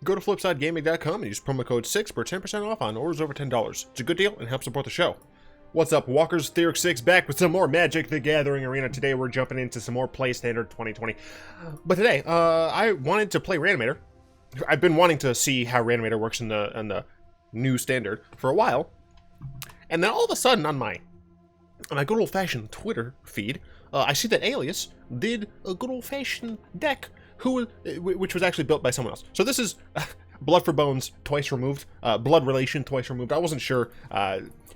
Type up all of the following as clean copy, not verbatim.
Go to flipsidegaming.com and use promo code 6 for 10% off on orders over $10. It's a good deal and helps support the show. What's up, Walkers? Theoric 6 back with some more Magic the Gathering Arena. Today we're jumping into some more Play Standard 2020. But today, I wanted to play Reanimator. I've been wanting to see how Reanimator works in the new Standard for a while. And then all of a sudden on my good old-fashioned Twitter feed, I see that Alias did a good old-fashioned deck which was actually built by someone else. So this is Blood for Bones twice removed, Blood Relation twice removed. I wasn't sure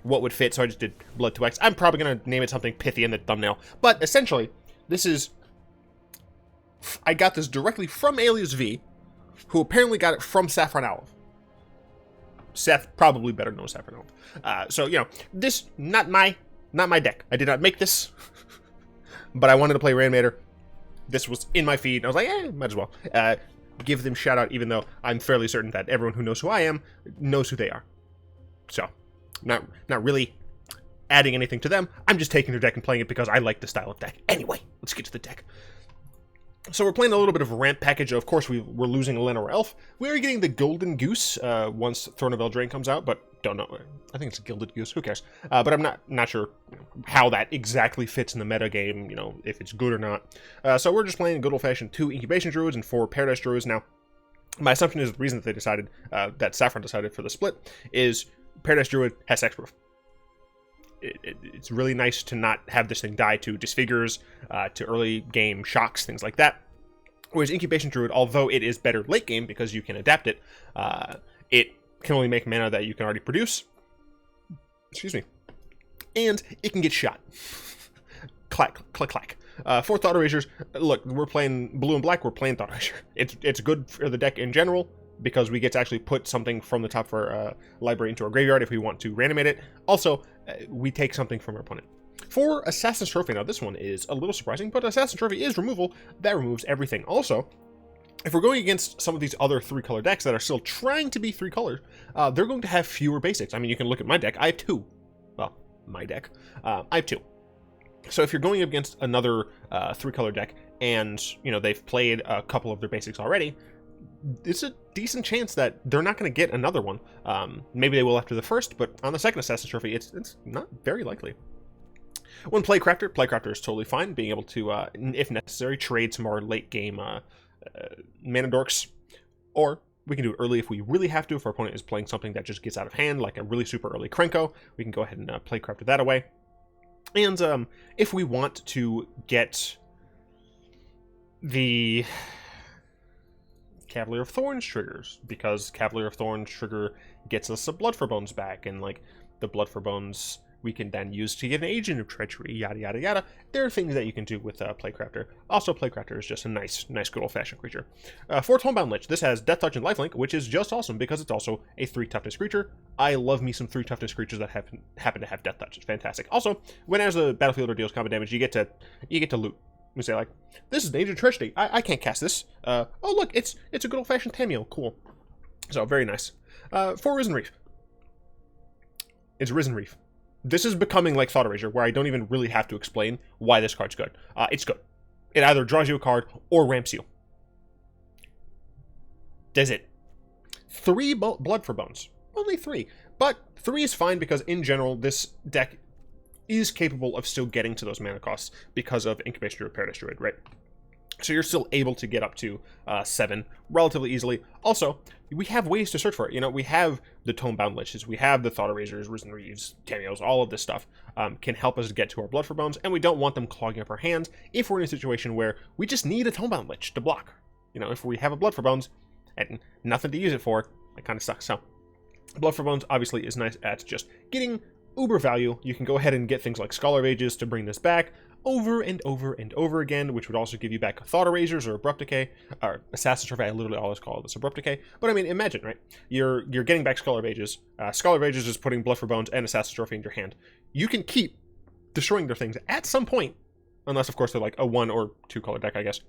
what would fit, so I just did Blood 2X. I'm probably going to name it something pithy in the thumbnail. But essentially, this is... I got this directly from Alias V, who apparently got it from Saffron Olive. Seth probably better know Saffron Olive. So, you know, this, not my deck. I did not make this, but I wanted to play Reanimator. This was in my feed, and I was like, might as well. Give them shout out, even though I'm fairly certain that everyone who knows who I am knows who they are. So, not really adding anything to them. I'm just taking their deck and playing it because I like the style of deck. Anyway, let's get to the deck. So we're playing a little bit of a ramp package. Of course, we're losing a Lenore Elf. We're getting the Golden Goose once Throne of Eldraine comes out, but don't know. I think it's a Gilded Goose. Who cares? But I'm not sure how that exactly fits in the meta game, you know, if it's good or not. So we're just playing good old-fashioned 2 Incubation Druids and 4 Paradise Druids. Now, my assumption is the reason that they decided, that Saffron decided for the split, is Paradise Druid has Hexproof. It's really nice to not have this thing die to disfigures, to early game shocks, things like that. Whereas Incubation Druid, although it is better late game because you can adapt it, it can only make mana that you can already produce. Excuse me. And it can get shot. Clack, clack, clack. 4 Thought Erasures. Look, we're playing blue and black, we're playing Thought Erasure. It's good for the deck in general, because we get to actually put something from the top of our library into our graveyard if we want to reanimate it. Also, we take something from our opponent. For Assassin's Trophy, now this one is a little surprising, but Assassin's Trophy is removal. That removes everything. Also, if we're going against some of these other 3-color decks that are still trying to be 3-color, they're going to have fewer basics. I mean, you can look at my deck. I have 2. Well, my deck. I have 2. So if you're going against another 3-color deck, and, you know, they've played a couple of their basics already, it's a decent chance that they're not going to get another one. Maybe they will after the first, but on the second Assassin's Trophy, it's not very likely. When Playcrafter is totally fine, being able to, if necessary, trade some more late-game mana dorks, or we can do it early if we really have to. If our opponent is playing something that just gets out of hand, like a really super early Krenko, we can go ahead and Playcrafter that away. And if we want to get the Cavalier of Thorns triggers, because Cavalier of Thorns trigger gets us a Blood for Bones back, and like the Blood for Bones we can then use to get an Agent of Treachery, yada yada yada. There are things that you can do with Playcrafter. Also, Playcrafter is just a nice good old-fashioned creature. For Tomebound Lich, this has Death Touch and Lifelink, which is just awesome because it's also a 3 toughness creature. I love me some 3 toughness creatures that happen to have Death Touch. It's fantastic. Also, when as a battlefielder deals combat damage, you get to loot. We say, like, this is an Agent of Treachery. I can't cast this. Oh look, it's a good old-fashioned Tamiyo. Cool. So very nice. For Risen Reef, it's Risen Reef. This is becoming like Thought Erasure, where I don't even really have to explain why this card's good. It's good. It either draws you a card or ramps you. Does it? 3 Blood for Bones. Only 3. But 3 is fine because, in general, this deck is capable of still getting to those mana costs because of Incubation Druid, Paradise Druid, right? So you're still able to get up to 7 relatively easily. Also, we have ways to search for it. You know, we have the Tomebound Liches, we have the Thought Erasures, Risen Reefs, Tamiyos, all of this stuff can help us get to our Blood for Bones, and we don't want them clogging up our hands if we're in a situation where we just need a Tomebound Lich to block. You know, if we have a Blood for Bones and nothing to use it for, it kind of sucks. So, Blood for Bones obviously is nice at just getting uber value. You can go ahead and get things like Scholar of Ages to bring this back over and over and over again, which would also give you back Thought Erasures or Abrupt Decay, or Assassin's Trophy. I literally always call this Abrupt Decay. But I mean, imagine, right? You're getting back Scholar of Ages. Scholar of Ages is putting Blood for Bones and Assassin's Trophy in your hand. You can keep destroying their things at some point, unless of course they're like a 1 or 2 color deck, I guess.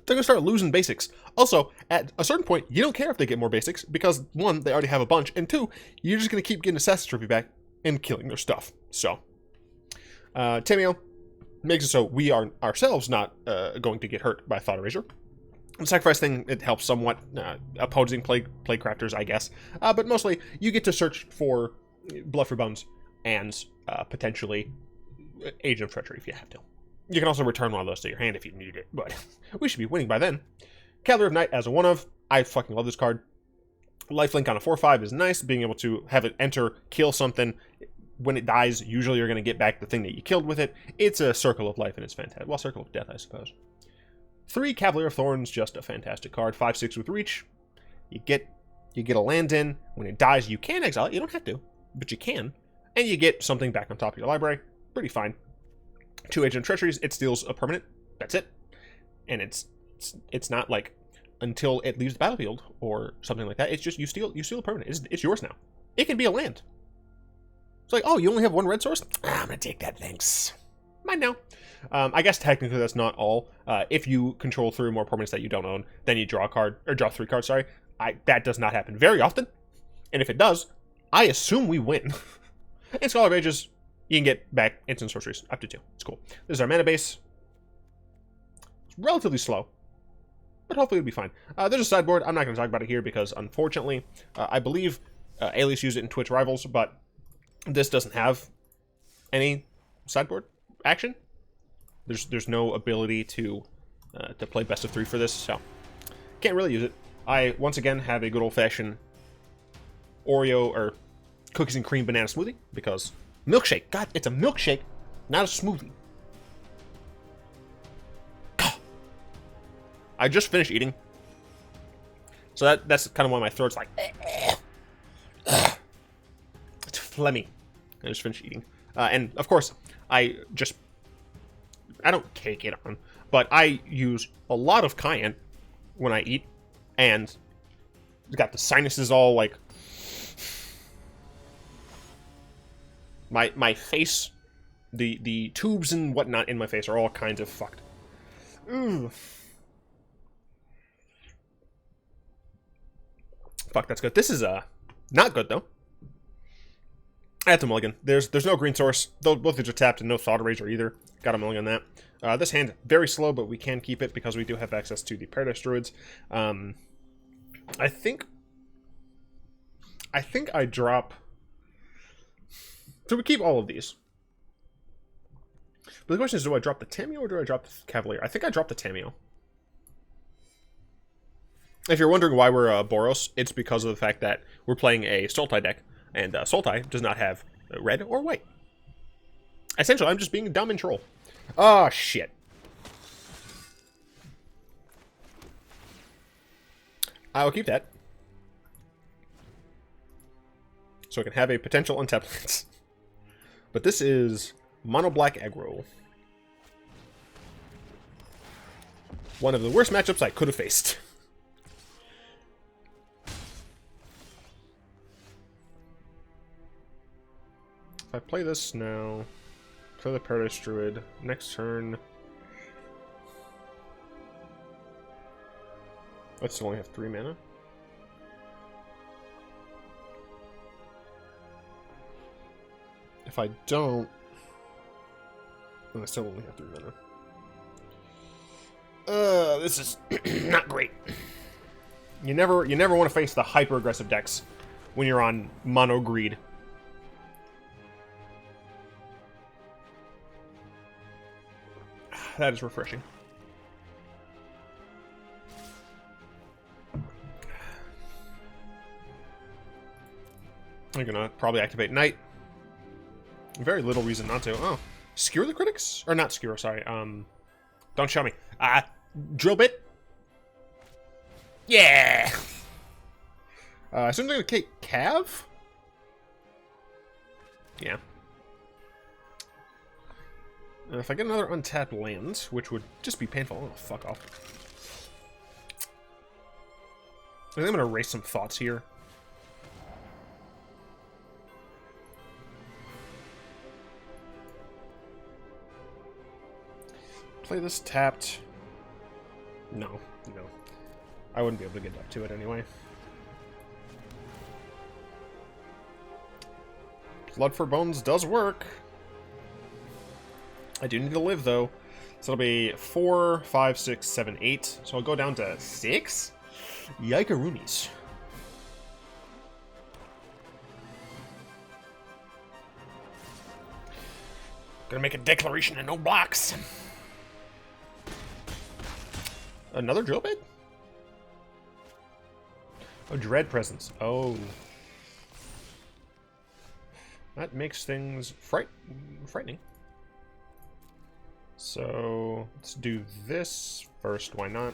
They're going to start losing basics. Also, at a certain point, you don't care if they get more basics, because 1, they already have a bunch, and 2, you're just going to keep getting Assassin's Trophy back and killing their stuff. So, Tamiyo makes it so we are ourselves not going to get hurt by Thought Erasure. The sacrifice thing, it helps somewhat opposing plague crafters, I guess. But mostly, you get to search for Blood for Bones and potentially Agent of Treachery if you have to. You can also return one of those to your hand if you need it, but we should be winning by then. Cavalier of Night as a 1-of. I fucking love this card. Lifelink on a 4/5 is nice, being able to have it enter, kill something. When it dies, usually you're going to get back the thing that you killed with it. It's a Circle of Life, and it's fantastic. Well, Circle of Death, I suppose. 3, Cavalier of Thorns, just a fantastic card. 5/6 with reach. You get a land in. When it dies, you can exile it. You don't have to, but you can. And you get something back on top of your library. Pretty fine. 2 Agent of Treacheries. It steals a permanent. That's it. And it's not like until it leaves the battlefield or something like that. It's just you steal a permanent. It's yours now. It can be a land. It's like, oh, you only have 1 red source? I'm gonna take that, thanks. Mine now. I guess technically that's not all. If you control 3 or more permanents that you don't own, then you draw a card, or draw 3 cards, sorry. That does not happen very often. And if it does, I assume we win. In Scholar of Ages, you can get back instant sorceries, up to 2. It's cool. This is our mana base. It's relatively slow, but hopefully it'll be fine. There's a sideboard. I'm not going to talk about it here because, unfortunately, I believe Alias used it in Twitch Rivals, but this doesn't have any sideboard action. There's no ability to play best of 3 for this, so can't really use it. I once again have a good old-fashioned Oreo or cookies and cream banana smoothie because milkshake. God, it's a milkshake, not a smoothie. I just finished eating, so that's kind of why my throat's like. It's phlegmy. I just finished eating, and of course I don't cake it on, but I use a lot of cayenne when I eat, and got the sinuses all like my face, the tubes and whatnot in my face are all kinds of fucked. Ooh. Fuck, that's good. This is not good though. I have to mulligan. There's no green source. Both these are tapped and no Thought Erasure either. Got a mulligan on that. This hand, very slow, but we can keep it because we do have access to the Paradise Druids. I think I drop... So we keep all of these. But the question is, do I drop the Tamiyo or do I drop the Cavalier? I think I dropped the Tamiyo. If you're wondering why we're Boros, it's because of the fact that we're playing a Sultai deck, and Sultai does not have red or white. Essentially, I'm just being dumb and troll. Oh, shit. I will keep that. So I can have a potential untapped lance. But this is mono black aggro. One of the worst matchups I could have faced. If I play this now, play the Paradise Druid, next turn... I still only have 3 mana. If I don't... then I still only have 3 mana. This is not great. You never want to face the hyper-aggressive decks when you're on mono greed. That is refreshing. I'm gonna probably activate Night. Very little reason not to. Oh, skewer the critics? Or not skewer, sorry. Don't show me. Drill bit? Yeah! I assume they're gonna take Cav? Yeah. If I get another untapped land, which would just be painful. Oh, fuck off. I think I'm gonna erase some thoughts here. Play this tapped. No. I wouldn't be able to get back to it anyway. Blood for Bones does work. I do need to live, though. So it'll be 4, 5, 6, 7, 8. So I'll go down to 6? Yikerumies. Gonna make a declaration and no blocks. Another drill bit? Oh, dread presence. Oh. That makes things frightening. So, let's do this first. Why not?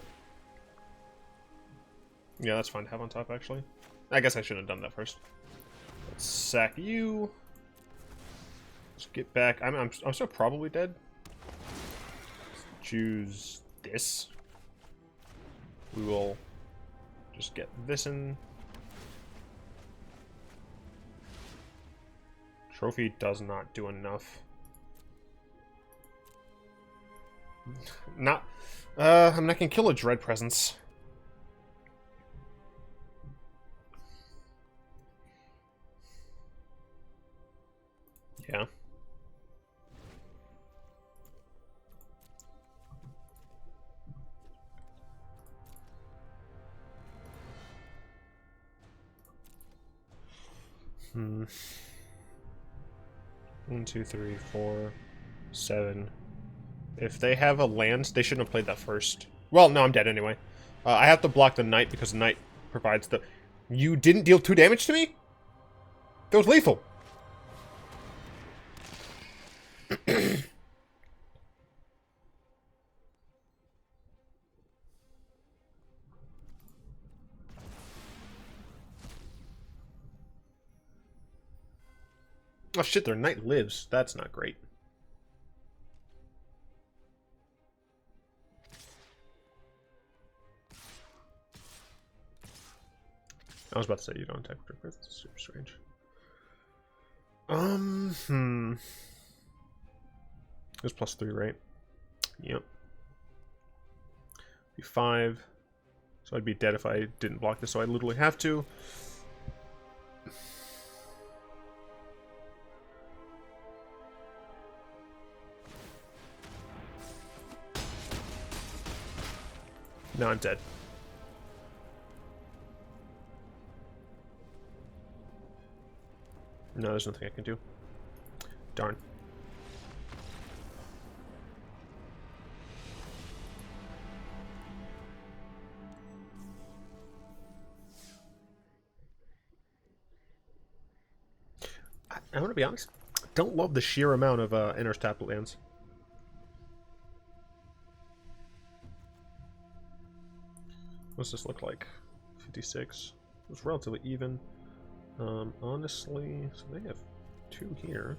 Yeah, that's fine to have on top, actually. I guess I shouldn't have done that first. Let's sack you. Let's get back. I'm still probably dead. Let's choose this. We will just get this in. Trophy does not do enough. I'm not gonna kill a dread presence. Yeah. Hmm. 1, 2, 3, 4, 7. If they have a land, they shouldn't have played that first. Well, no, I'm dead anyway. I have to block the knight because the knight provides the... You didn't deal 2 damage to me? That was lethal. Oh shit, their knight lives. That's not great. I was about to say you don't attack with Griffith. It's super strange. It was +3, right? Yep. Be 5. So I'd be dead if I didn't block this, so I literally have to. No, I'm dead. No, there's nothing I can do. Darn. I want to be honest. Don't love the sheer amount of inner tapped lands. What's this look like? 56. It was relatively even. Honestly, so they have 2 here,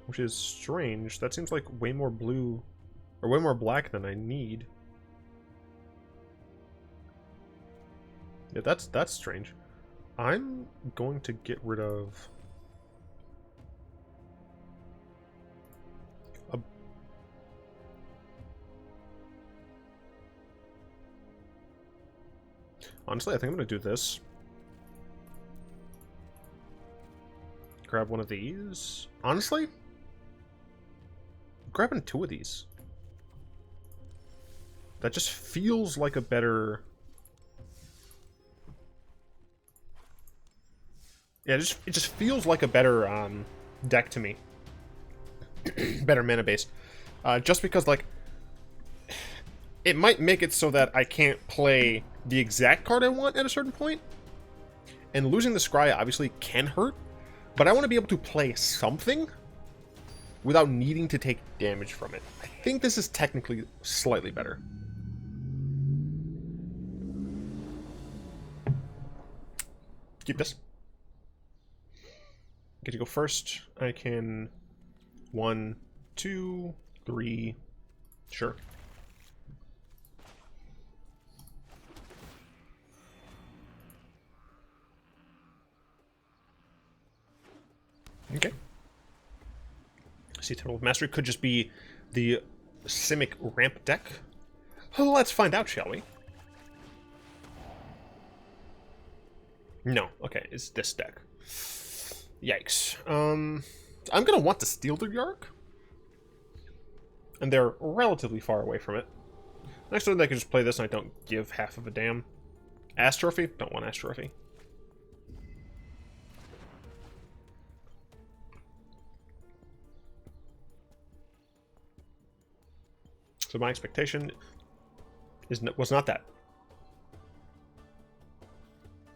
which is strange. That seems like way more blue, or way more black than I need. Yeah, that's strange. I'm going to get rid of a... Honestly, I think I'm going to do this. Grab one of these. Honestly, I'm grabbing 2 of these. That just feels like a better... Yeah, it just feels like a better deck to me. Better mana base. Just because, like, it might make it so that I can't play the exact card I want at a certain point. And losing the Scry obviously can hurt. But I want to be able to play something without needing to take damage from it. I think this is technically slightly better. Keep this. Get to go first. I can 1, 2, 3. Sure. Okay. See, Temple of Mastery could just be the Simic ramp deck. Well, let's find out, shall we? No. Okay, it's this deck. Yikes. I'm gonna want to steal the Yarok. And they're relatively far away from it. Next one, they can just play this and I don't give half of a damn. Ass Trophy? Don't want Ass Trophy. So my expectation was not that.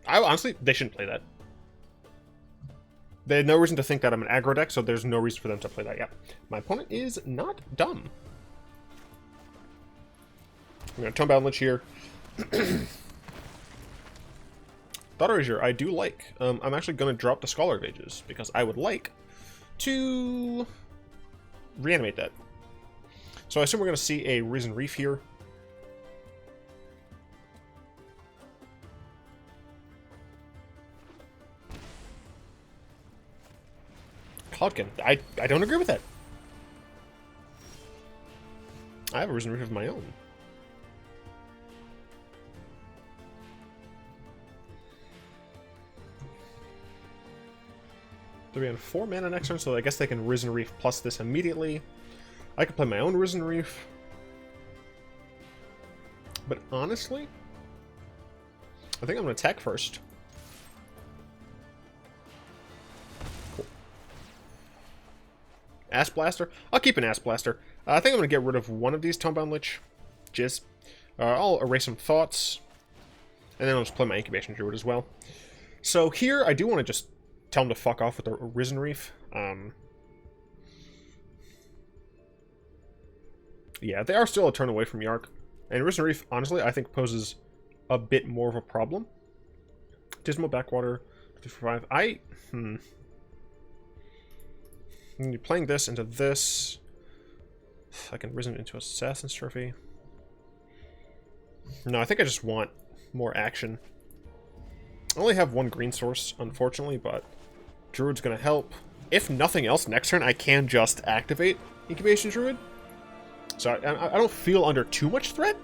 Honestly, they shouldn't play that. They had no reason to think that I'm an aggro deck, so there's no reason for them to play that yet. My opponent is not dumb. I'm going to Tomebound Lich here. Thought Erasure, I do like. I'm actually going to drop the Scholar of Ages, because I would like to reanimate that. So I assume we're going to see a Risen Reef here. Cloudkin. I don't agree with that. I have a Risen Reef of my own. They'll be on 4 mana next turn, so I guess they can Risen Reef plus this immediately. I could play my own Risen Reef. But honestly, I think I'm going to attack first. Cool. Ass Blaster? I'll keep an Ass Blaster. I think I'm going to get rid of one of these Tomebound Lich. Jizz. I'll erase some thoughts. And then I'll just play my Incubation Druid as well. So here, I do want to just tell them to fuck off with the Risen Reef. Yeah, they are still a turn away from Yarok. And Risen Reef, honestly, I think poses a bit more of a problem. Dismal Backwater, 2 for 5. Playing this into this. I can Risen into Assassin's Trophy. No, I think I just want more action. I only have 1 green source, unfortunately, but Druid's gonna help. If nothing else, next turn I can just activate Incubation Druid. So I don't feel under too much threat.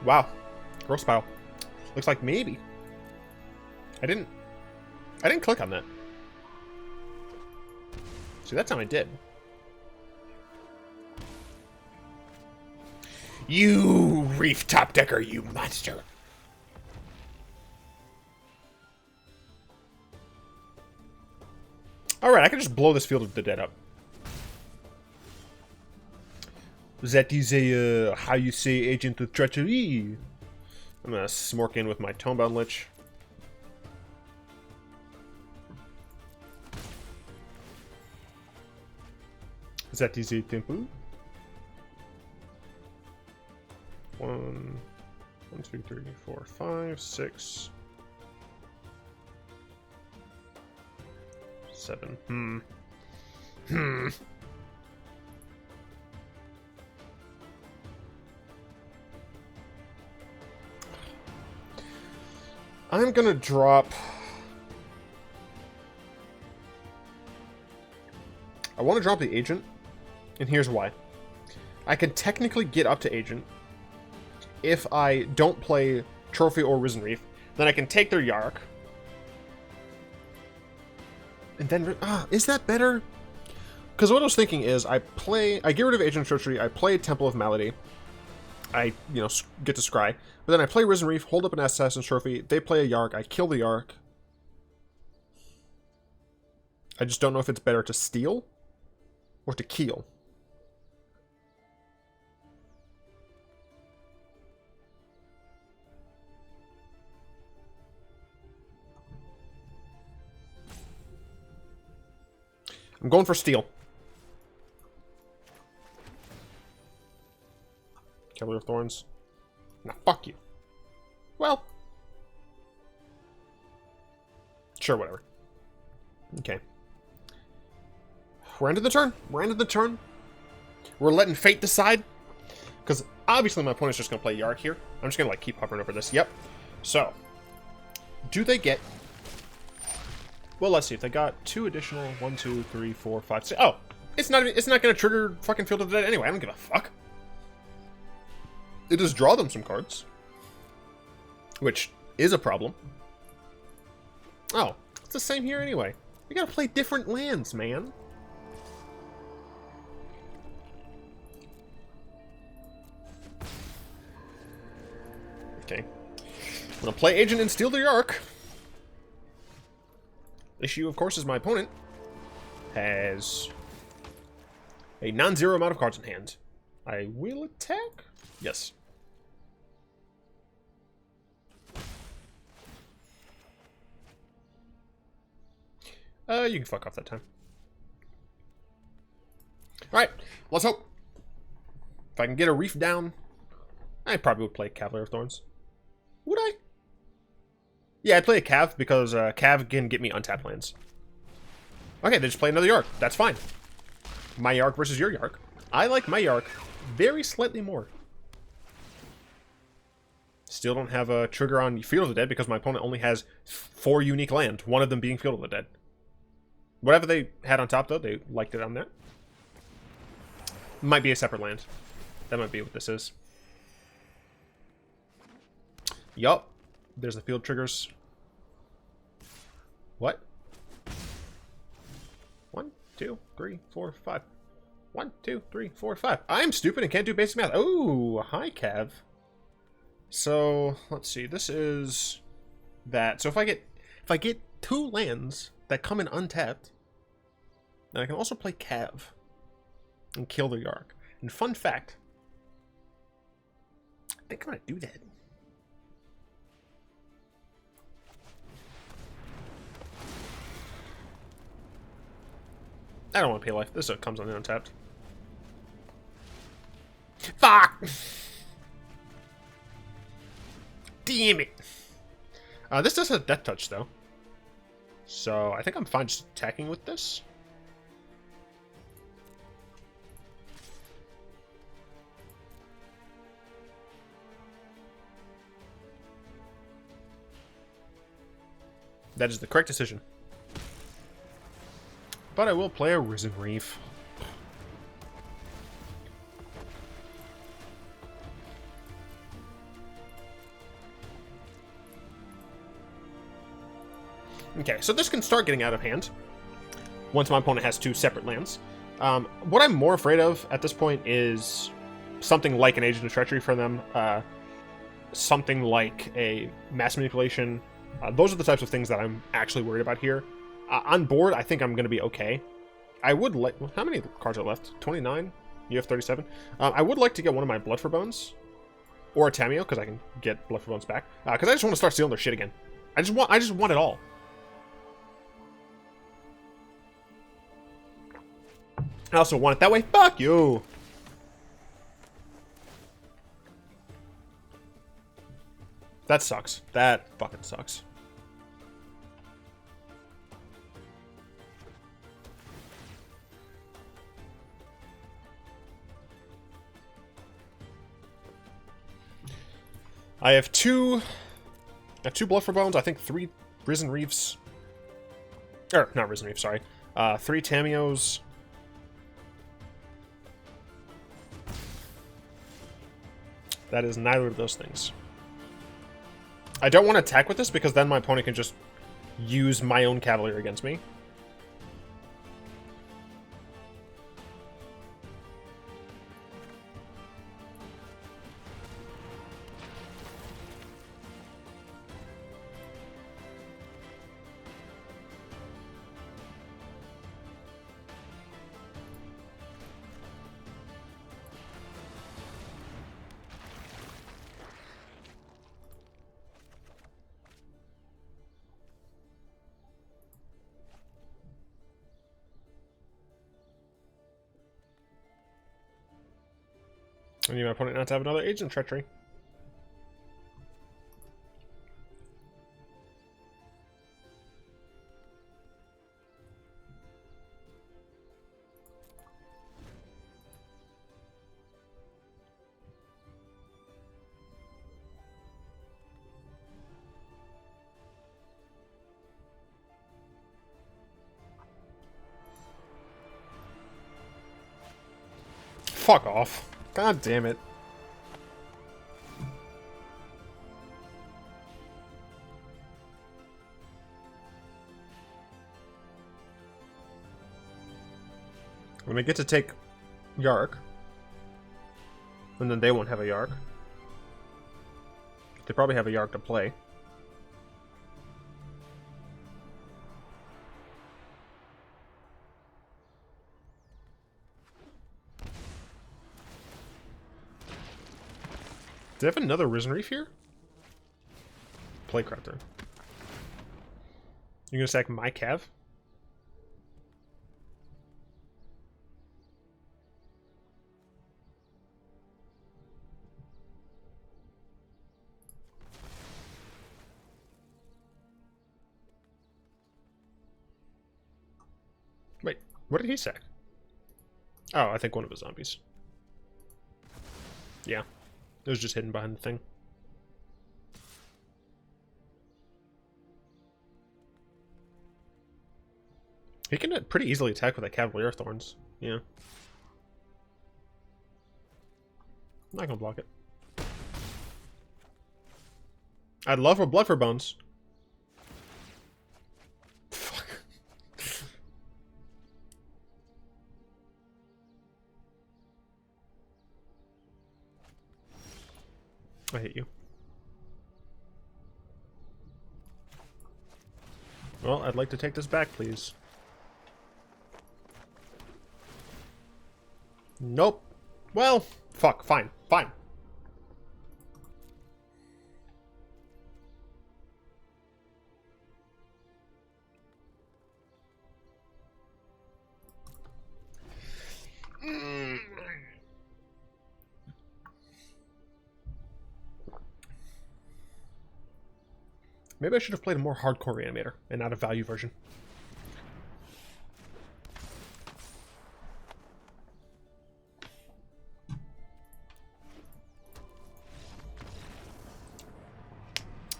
Wow. Gross pile. Looks like maybe. I didn't click on that. See, that time I did. You Reef Top Decker, you monster. Alright, I can just blow this Field of the Dead up. That is a, how you say, Agent of Treachery. I'm gonna smork in with my Tomebound Lich. That is a Temple. 1, 2, 3, 4, 5, 6, 7. I'm gonna drop. I want to drop the Agent, and here's why. I can technically get up to Agent if I don't play Trophy or Risen Reef. Then I can take their Yarok. And then, is that better? Because what I was thinking is, I get rid of Agent of Treachery, I play Temple of Malady, I, get to scry, but then I play Risen Reef, hold up an Assassin's Trophy, they play a Yarok, I kill the Yarok. I just don't know if it's better to steal or to keel. I'm going for steal. Cavalier of Thorns. Nah, fuck you. Well. Sure, whatever. Okay. We're into the turn. We're into the turn. We're letting fate decide. Because obviously my opponent's just going to play Yarok here. I'm just going to keep hovering over this. Yep. So. Do they get... Well, let's see. If they got 2 additional... 1, 2, 3, 4, 5, 6... Oh! It's not going to trigger fucking Field of the Dead anyway. I don't give a fuck. It does draw them some cards. Which is a problem. Oh, it's the same here anyway. We gotta play different lands, man. Okay. I'm gonna play Agent and steal the Yarok. Issue, of course, is my opponent has a non-zero amount of cards in hand. I will attack? Yes. You can fuck off that time. Alright, let's hope. If I can get a Reef down, I probably would play Cavalier of Thorns. Would I? Yeah, I'd play a Cav because Cav can get me untapped lands. Okay, they just play another Yarok. That's fine. My Yarok versus your Yarok. I like my Yarok very slightly more. Still don't have a trigger on Field of the Dead because my opponent only has 4 unique lands, one of them being Field of the Dead. Whatever they had on top, though, they liked it on there. Might be a separate land. That might be what this is. Yup. There's the field triggers. What? 1, 2, 3, 4, 5. 1, 2, 3, 4, 5. I'm stupid and can't do basic math. Oh, hi, Cav. So, let's see. This is that. So if I get 2 lands that come in untapped, then I can also play Cav and kill the Yarok. And fun fact, I think I'm gonna do that. I don't want to pay life. This comes on the untapped. Fuck! Damn it! This does have Death Touch, though. So, I think I'm fine just attacking with this. That is the correct decision. But I will play a Risen Reef. Okay, so this can start getting out of hand once my opponent has 2 separate lands. What I'm more afraid of at this point is something like an Agent of Treachery for them, something like a Mass Manipulation. Those are the types of things that I'm actually worried about here. On board, I think I'm going to be okay. I would like... How many cards are left? 29? You have 37? I would like to get one of my Blood for Bones. Or a Tamiyo, because I can get Blood for Bones back. Because I just want to start stealing their shit again. I just want it all. I also want it that way. Fuck you! That sucks. That fucking sucks. I have 2 Blood for Bones, I think 3 Risen Reefs. Or, not Risen Reefs, sorry. 3 Tamiyos. That is neither of those things. I don't want to attack with this because then my opponent can just use my own Cavalier against me. I need my opponent not to have another Agent of Treachery. Fuck off. God damn it. We're gonna get to take Yarok. And then they won't have a Yarok. They probably have a Yarok to play. Do they have another Risen Reef here? Playcraft turn. You're gonna sack my Cav? Wait, what did he sack? Oh, I think one of his zombies. Yeah. It was just hidden behind the thing. He can pretty easily attack with a Cavalier of Thorns. Yeah. I'm not gonna block it. I'd love a Blood for Bones. Fuck. I hate you. Well, I'd like to take this back, please. Nope. Well, fuck. Fine. Fine. Maybe I should have played a more hardcore Reanimator and not a value version.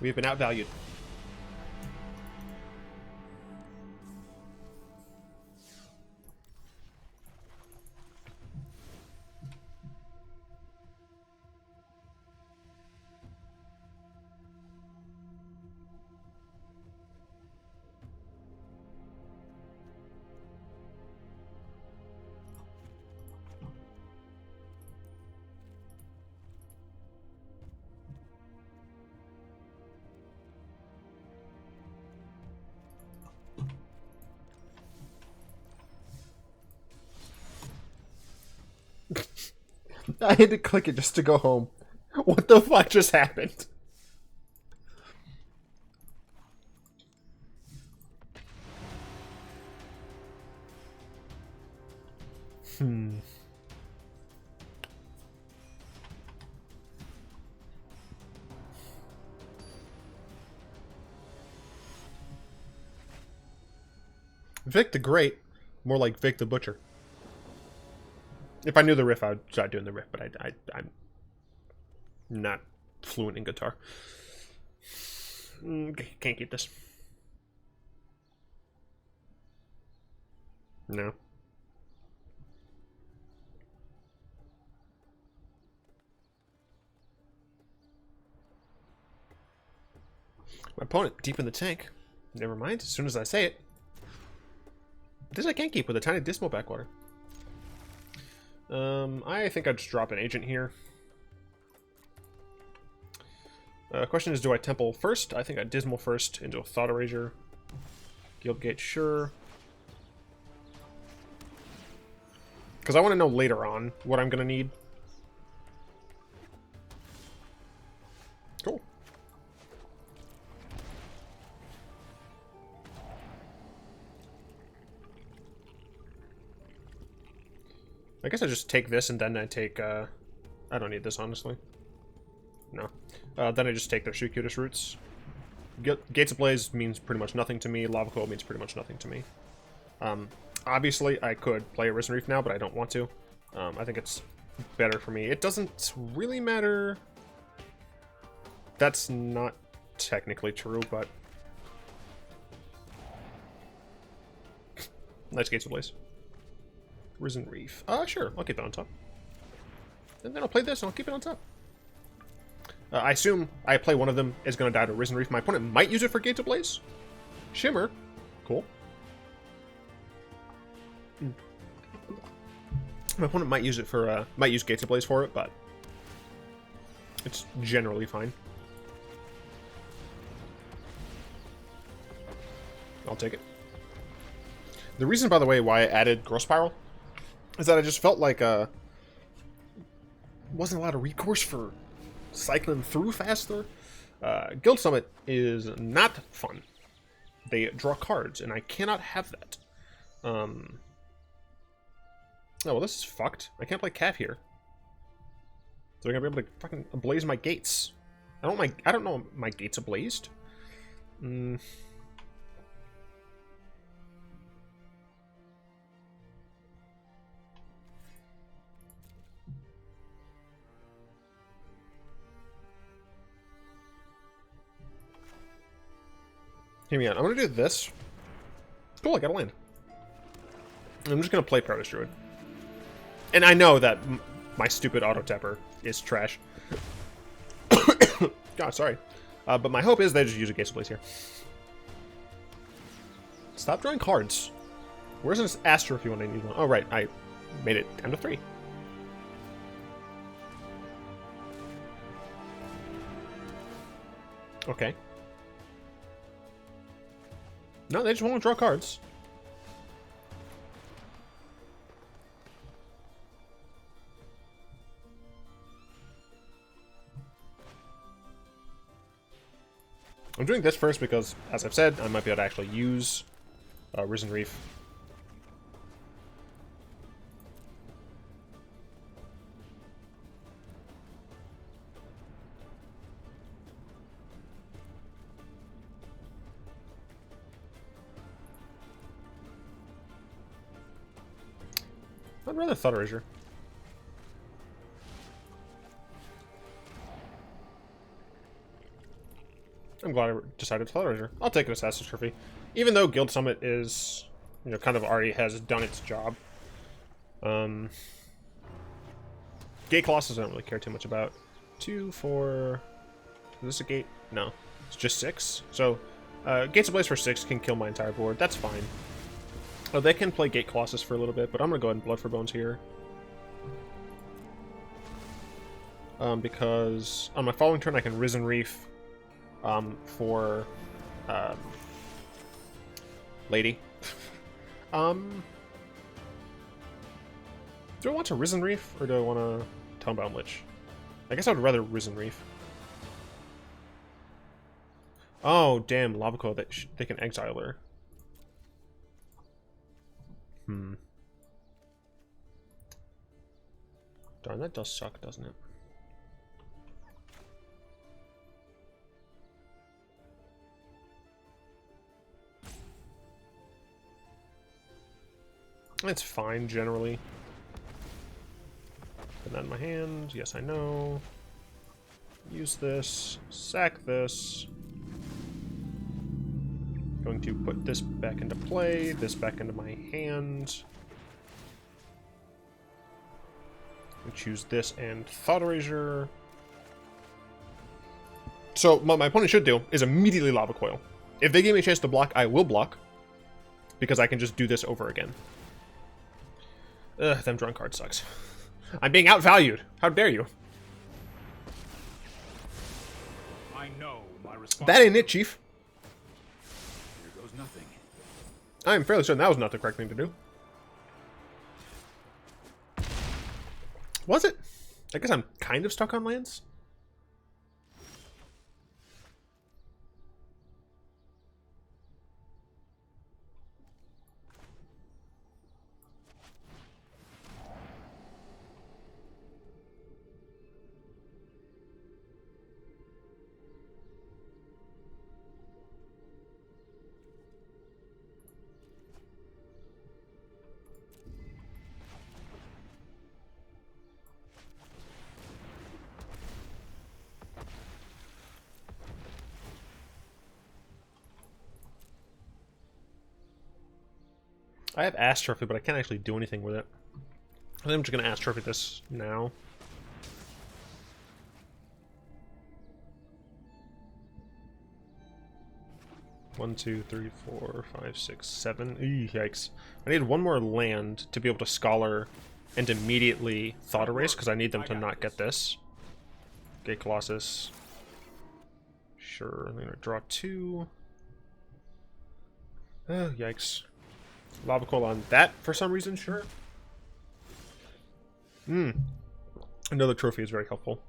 We have been outvalued. I had to click it just to go home. What the fuck just happened? Vic the Great. More like Vic the Butcher. If I knew the riff, I would start doing the riff, but I'm not fluent in guitar. Can't keep this. No. My opponent, deep in the tank. Never mind, as soon as I say it. This I can't keep with a tiny Dismal Backwater. I think I'd just drop an agent here. Question is, do I Temple first? I think I'd Dismal first into a Thought Erasure. Guildgate, sure. Because I want to know later on what I'm going to need. Cool. I guess I just take this and then I take, I don't need this, honestly. No. Then I just take their Circuitous Roots. Gates of Blaze means pretty much nothing to me. Lava Coil means pretty much nothing to me. Obviously, I could play a Risen Reef now, but I don't want to. I think it's better for me. It doesn't really matter. That's not technically true, but... Nice Gates of Blaze. Risen Reef. Sure, I'll keep it on top. And then I'll play this and I'll keep it on top. I assume I play one of them is going to die to Risen Reef. My opponent might use it for Gates of Blaze. Shimmer. Cool. My opponent might use it for, might use Gates Ablaze for it, but it's generally fine. I'll take it. The reason, by the way, why I added Growth Spiral is that I just felt like wasn't a lot of recourse for cycling through faster. Guild Summit is not fun. They draw cards, and I cannot have that. Oh, well, this is fucked. I can't play Cav here. So I'm gonna be able to fucking ablaze my gates. I don't know my gates ablazed. Hear me out. I'm gonna do this. Cool, I got a land. I'm just gonna play Paradise Druid. And I know that my stupid auto tapper is trash. God, sorry. But my hope is they just use a Gates of Blaze here. Stop drawing cards. Where's this Astro if you want to use one? Oh, right. I made it down to 3. Okay. No, they just want to draw cards. I'm doing this first because, as I've said, I might be able to actually use Risen Reef. I'd rather Thought Erasure. I'm glad I decided to Thought Erasure. I'll take an Assassin's Trophy. Even though Guild Summit is, you know, kind of already has done its job. Gate Colossus I don't really care too much about. 2, 4... Is this a gate? No. It's just 6. So, Gates of Blaze for 6 can kill my entire board. That's fine. Oh, they can play Gate Colossus for a little bit, but I'm going to go ahead and Blood for Bones here. Because on my following turn I can Risen Reef for Lady. Do I want to Risen Reef, or do I want to Tomebound Lich? I guess I would rather Risen Reef. Oh, damn, Lava Coil, they can exile her. Darn, that does suck, doesn't it? It's fine, generally. Put that in my hand. Yes, I know. Use this. Sack this. Going to put this back into play. This back into my hand. We choose this and Thought Erasure. So, what my opponent should do is immediately Lava Coil. If they give me a chance to block, I will block. Because I can just do this over again. Ugh, them drawing card sucks. I'm being outvalued. How dare you? I know my that ain't it, Chief. Here goes nothing. I'm fairly certain that was not the correct thing to do. Was it? I guess I'm kind of stuck on lands. I have Ass Trophy, but I can't actually do anything with it. I think I'm just going to Ass Trophy this now. One, two, three, 4, 5, 6, 7. Eee, yikes. I need one more land to be able to Scholar and immediately Thought Erase, because I need them to not get this. Gate Colossus. Sure, I'm gonna draw 2. Oh, yikes. Lava Coil on that for some reason, sure. Another trophy is very helpful.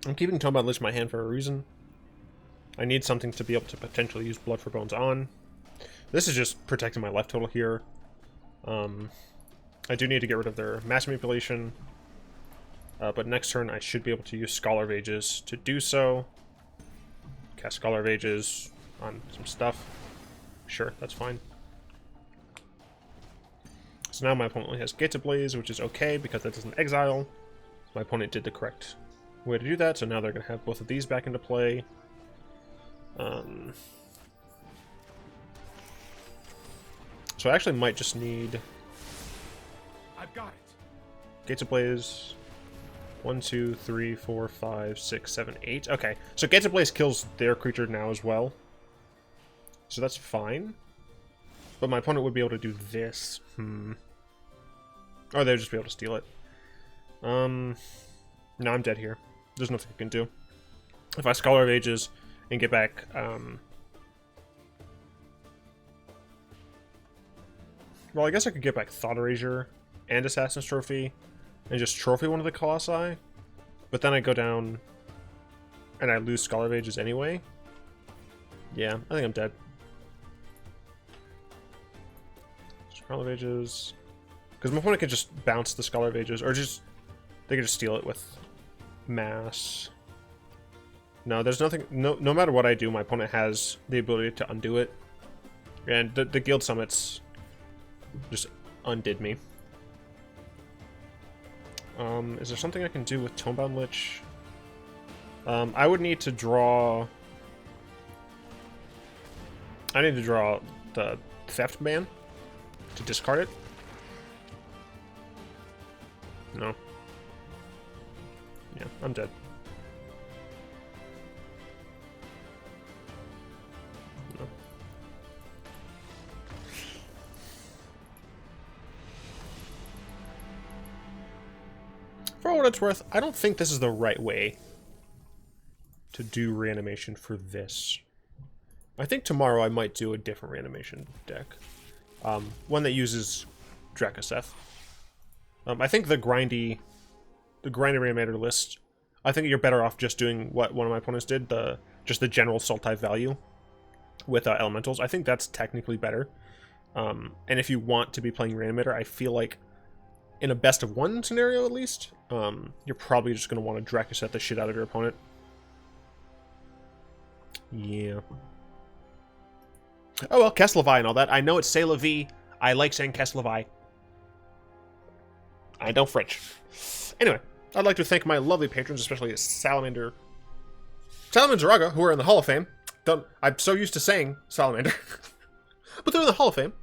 I'm keeping Tomebound Lich in my hand for a reason. I need something to be able to potentially use Blood for Bones on. This is just protecting my life total here. I do need to get rid of their Mass Manipulation. But next turn I should be able to use Scholar of Ages to do so. Cast Scholar of Ages on some stuff. Sure, that's fine. So now my opponent only has Gates of Blaze, which is okay because that doesn't exile. My opponent did the correct way to do that, so now they're going to have both of these back into play. So I actually might just need... I've got it. Gates of Blaze. 1, 2, 3, 4, 5, 6, 7, 8. Okay, so Gates of Blaze kills their creature now as well. So that's fine. But my opponent would be able to do this. Or they'd just be able to steal it. No, I'm dead here. There's nothing I can do. If I Scholar of Ages and get back, well, I guess I could get back Thought Erasure and Assassin's Trophy and just trophy one of the Colossi, but then I go down and I lose Scholar of Ages anyway. Yeah, I think I'm dead. Scholar of Ages, because my opponent could just bounce the Scholar of Ages, or just they could just steal it with Mass. No, there's nothing. No matter what I do, my opponent has the ability to undo it, and the Guild Summits just undid me. Is there something I can do with Tomebound Lich? I would need to draw... I need to draw the Theft Ban to discard it. No. Yeah, I'm dead. No. For what it's worth, I don't think this is the right way to do reanimation for this. I think tomorrow I might do a different reanimation deck. One that uses Drakaseth. I think the grindy reanimator list, I think you're better off just doing what one of my opponents did, just the general Sultai value with elementals. I think that's technically better. And if you want to be playing Reanimator, I feel like in a best of one scenario at least, you're probably just going to want to Drakaseth the shit out of your opponent. Yeah. Oh well, Keslevi and all that. I know it's C'est la vie. I like saying Keslevi. I don't French. Anyway, I'd like to thank my lovely patrons, especially Salamander Zaraga, who are in the Hall of Fame. I'm so used to saying Salamander. But they're in the Hall of Fame.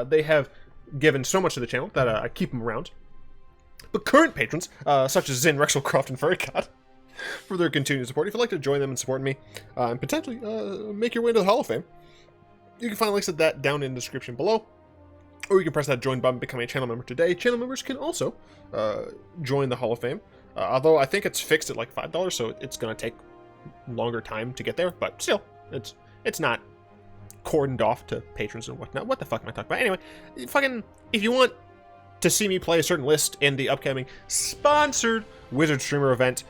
They have given so much to the channel that I keep them around. But current patrons, such as Zin, Rexelcroft, and Furrycod, for their continued support. If you'd like to join them and support me, and potentially make your way into the Hall of Fame, you can find links to that down in the description below. Or you can press that join button, become a channel member today. Channel members can also join the Hall of Fame. Although I think it's fixed at like $5, so it's going to take longer time to get there. But still, it's not cordoned off to patrons and whatnot. What the fuck am I talking about? Anyway, if you want to see me play a certain list in the upcoming sponsored Wizard Streamer event,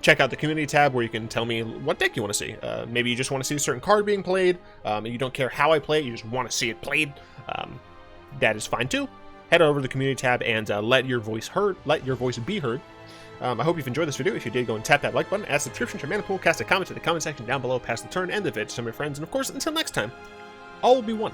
check out the community tab where you can tell me what deck you want to see. Maybe you just want to see a certain card being played, and you don't care how I play it, you just want to see it played. That is fine too. Head over to the community tab and let your voice be heard. I hope you've enjoyed this video. If you did, go and tap that like button, add subscription to your mana pool, cast a comment in the comment section down below, pass the turn, and the vid to some of your friends, and of course, until next time, all will be one.